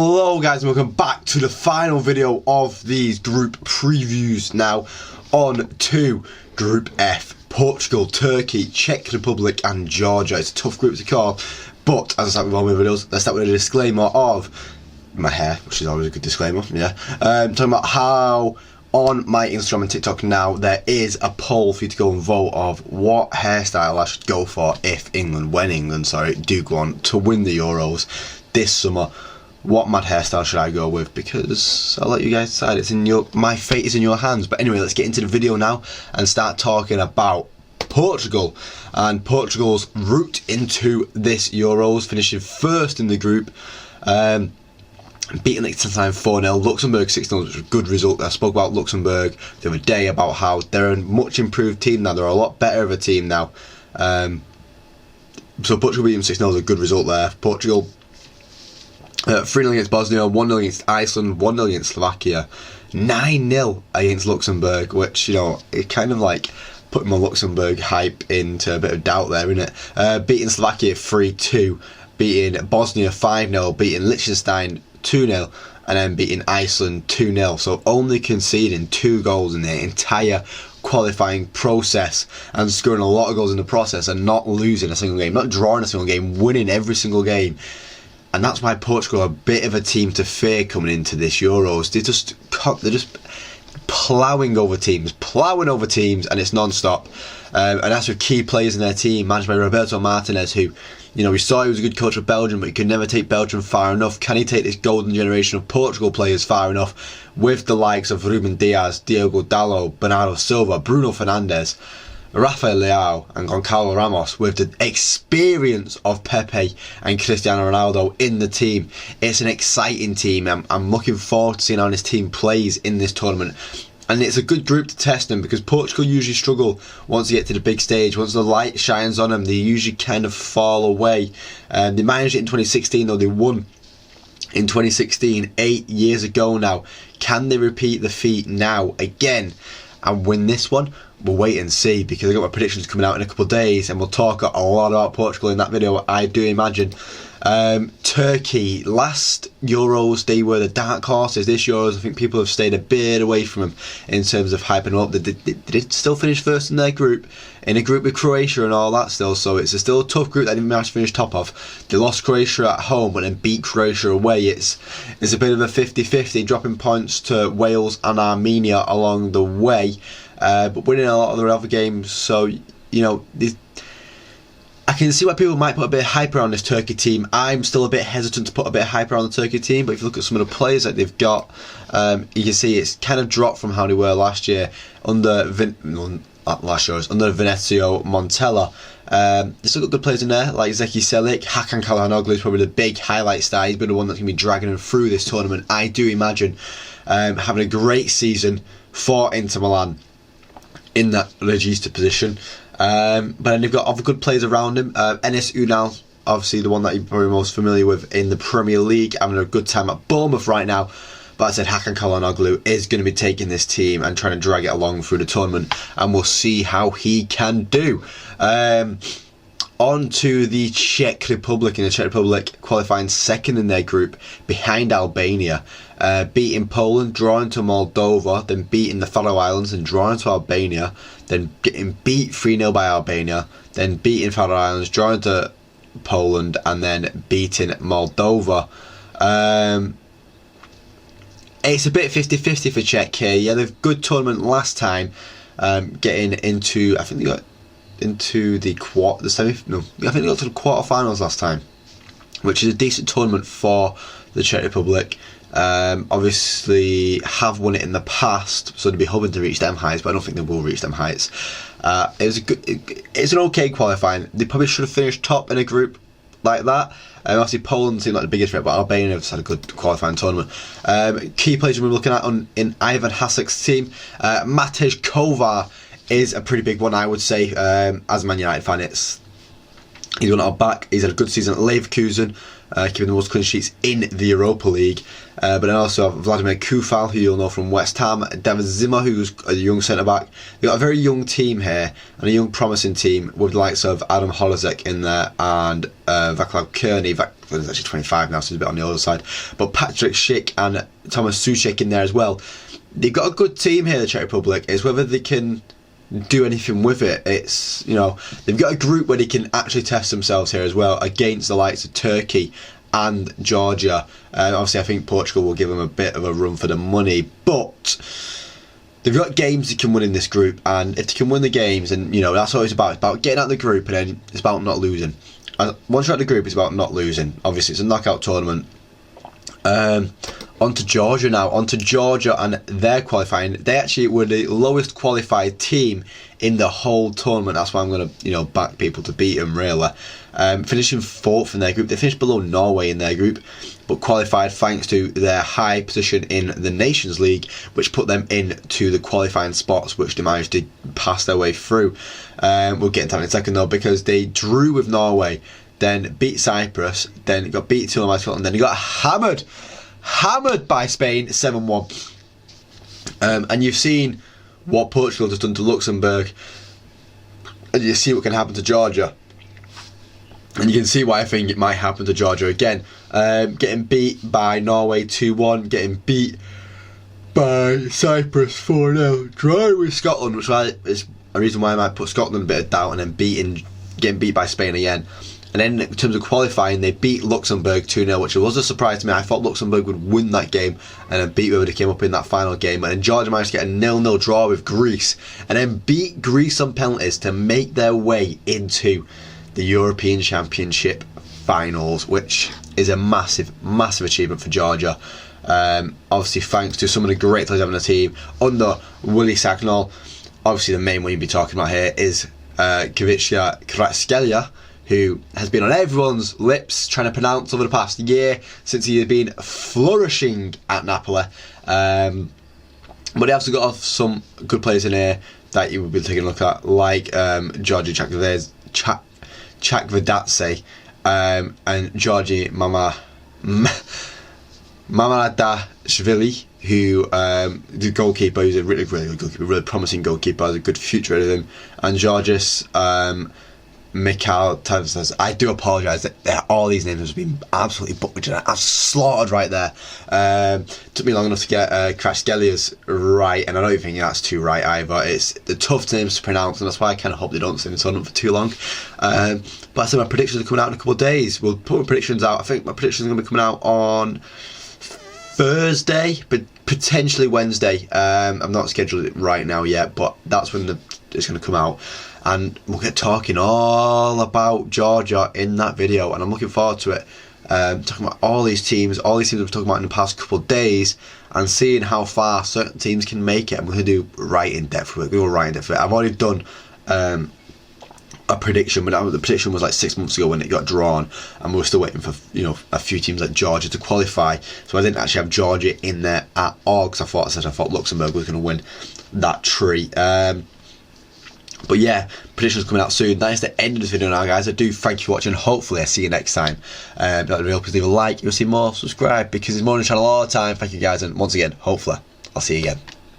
Hello guys, and welcome back to the final video of these group previews. Now on to Group F: Portugal, Turkey, Czech Republic and Georgia. It's a tough group to call, but as I start with all my videos, let's start with a disclaimer of my hair, which is always a good disclaimer. Talking about how on my Instagram and TikTok now there is a poll for you to go and vote of what hairstyle I should go for if England do go on to win the Euros this summer. What mad hairstyle should I go with? Because I'll let you guys decide. My fate is in your hands. But anyway, let's get into the video now and start talking about Portugal and Portugal's route into this Euros, finishing first in the group, beating Liechtenstein 4-0, Luxembourg 6-0, which was a good result. I spoke about Luxembourg the other day about how they're a much improved team now. They're a lot better of a team now. So Portugal beating 6-0 is a good result there. Portugal 3-0 against Bosnia, 1-0 against Iceland, 1-0 against Slovakia, 9-0 against Luxembourg, which, you know, it kind of like put my Luxembourg hype into a bit of doubt there, isn't it? Beating Slovakia 3-2, beating Bosnia 5-0, beating Liechtenstein 2-0, and then beating Iceland 2-0. So only conceding 2 goals in the entire qualifying process and scoring a lot of goals in the process and not losing a single game, not drawing a single game, winning every single game. And that's why Portugal are a bit of a team to fear coming into this Euros. They're just ploughing over teams, and it's non-stop. And that's with key players in their team, managed by Roberto Martinez, who, you know, we saw he was a good coach of Belgium, but he could never take Belgium far enough. Can he take this golden generation of Portugal players far enough with the likes of Ruben Dias, Diogo Dalot, Bernardo Silva, Bruno Fernandes, Rafael Leao and Goncalo Ramos, with the experience of Pepe and Cristiano Ronaldo in the team? It's an exciting team. I'm looking forward to seeing how this team plays in this tournament. And it's a good group to test them, because Portugal usually struggle once they get to the big stage. Once the light shines on them, they usually kind of fall away. They managed it in 2016, though. They won in 2016, 8 years ago now. Can they repeat the feat now again and win this one? We'll wait and see, because I've got my predictions coming out in a couple of days, and we'll talk a lot about Portugal in that video, I do imagine. Turkey, last Euros they were the dark horses. This Euros I think people have stayed a bit away from them in terms of hyping them up. They did still finish first in their group, in a group with Croatia and all that still, so it's still a tough group they didn't manage to finish top of. They lost Croatia at home and then beat Croatia away. It's a bit of a 50-50, dropping points to Wales and Armenia along the way, but winning a lot of their other games. So, you know, I can see why people might put a bit of hype around this Turkey team. I'm still a bit hesitant to put a bit of hype around the Turkey team, but if you look at some of the players that they've got, you can see it's kind of dropped from how they were last year under Venezio Montella. There's still got good players in there like Zeki Çelik. Hakan Çalhanoğlu is probably the big highlight star. He's been the one that's going to be dragging them through this tournament, I do imagine. Having a great season for Inter Milan in that regista position. But then they've got other good players around him. Enes Ünal, obviously the one that you're probably most familiar with in the Premier League, having a good time at Bournemouth right now. But I said Hakan Çalhanoğlu is going to be taking this team and trying to drag it along through the tournament, and we'll see how he can do. On to the Czech Republic. In the Czech Republic, qualifying second in their group behind Albania, beating Poland, drawing to Moldova, then beating the Faroe Islands and drawing to Albania, then getting beat 3-0 by Albania, then beating Faroe Islands, drawing to Poland, and then beating Moldova. It's a bit 50-50 for Czech here. Yeah, they've good tournament last time, getting into, I think they got into the I think they got to the quarterfinals last time, which is a decent tournament for the Czech Republic. Obviously have won it in the past, so they'll be hoping to reach them heights, but I don't think they will reach them heights. It's an okay qualifying. They probably should have finished top in a group like that. Obviously Poland seemed like the biggest threat, but Albania have had a good qualifying tournament. Key players we're looking at in Ivan Hasek's team, Matej Kovar is a pretty big one, I would say. As a Man United fan, he's won our back. He's had a good season at Leverkusen, keeping the most clean sheets in the Europa League. But then also Vladimir Kufal, who you'll know from West Ham, David Zimmer, who's a young centre-back. They've got a very young team here, and a young promising team with the likes of Adam Holozek in there, and Vaclav Kearney. Scotland is actually 25 now, so he's a bit on the older side. But Patrick Schick and Thomas Souček in there as well. They've got a good team here, the Czech Republic. It's whether they can do anything with it. It's, you know, they've got a group where they can actually test themselves here as well against the likes of Turkey and Georgia. Obviously, I think Portugal will give them a bit of a run for the money, but they've got games they can win in this group, and if they can win the games, and you know, that's what it's about. It's about getting out of the group, and then it's about not losing. And once you're out of the group, it's about not losing. Obviously, it's a knockout tournament. On to Georgia now. On to Georgia and their qualifying. They actually were the lowest qualified team in the whole tournament. That's why I'm going to, you know, back people to beat them, really. Finishing 4th in their group. They finished below Norway in their group, but qualified thanks to their high position in the Nations League, which put them into the qualifying spots, which they managed to pass their way through. We'll get into that in a second, though, because they drew with Norway, then beat Cyprus, then got beat 2-1 by Scotland, then they got hammered by Spain 7-1. And you've seen what Portugal has done to Luxembourg, and you see what can happen to Georgia, and you can see why I think it might happen to Georgia again. Getting beat by Norway 2-1, getting beat by Cyprus 4-0, drawing with Scotland, which is a reason why I might put Scotland a bit of doubt, and then getting beat by Spain again. And then in terms of qualifying, they beat Luxembourg 2-0, which was a surprise to me. I thought Luxembourg would win that game and then beat whoever they came up in that final game. And then Georgia managed to get a 0-0 draw with Greece and then beat Greece on penalties to make their way into the European Championship finals, which is a massive, massive achievement for Georgia. Obviously, thanks to some of the great players having the team under Willie Sagnol. Obviously, the main one you'll be talking about here is Kvicia Kvaratskhelia, who has been on everyone's lips trying to pronounce over the past year since he has been flourishing at Napoli. But they also got some good players in here that you would be taking a look at, like Georgi Chakvedadze and Georgi Mamadashvili, who the goalkeeper, who's a really, really good goalkeeper, really promising goalkeeper, has a good future ahead of him, and Georgis Mikhail Tavsas. I do apologise that all these names have been absolutely butchered. I've slaughtered right there. Took me long enough to get Kvaratskhelia right, and I don't even think that's too right either. It's the tough names to pronounce, and that's why I kind of hope they don't stay in the tournament for too long. But I said my predictions are coming out in a couple of days. We'll put my predictions out. I think my predictions are going to be coming out on Thursday, but potentially Wednesday. I've not scheduled it right now yet, but that's when it's going to come out. And we'll get talking all about Georgia in that video, and I'm looking forward to it. Talking about all these teams we've been talking about in the past couple of days, and seeing how far certain teams can make it. I'm going to do right in depth with it. We'll go right in depth with it. I've already done a prediction, but the prediction was like 6 months ago when it got drawn, and we were still waiting for, you know, a few teams like Georgia to qualify. So I didn't actually have Georgia in there at all, because I thought Luxembourg was going to win that tree. But yeah, predictions coming out soon. That is the end of this video now, guys. I do thank you for watching. Hopefully I see you next time. Please leave a like. You'll see more. Subscribe, because there's more on the channel all the time. Thank you, guys, and once again, hopefully I'll see you again.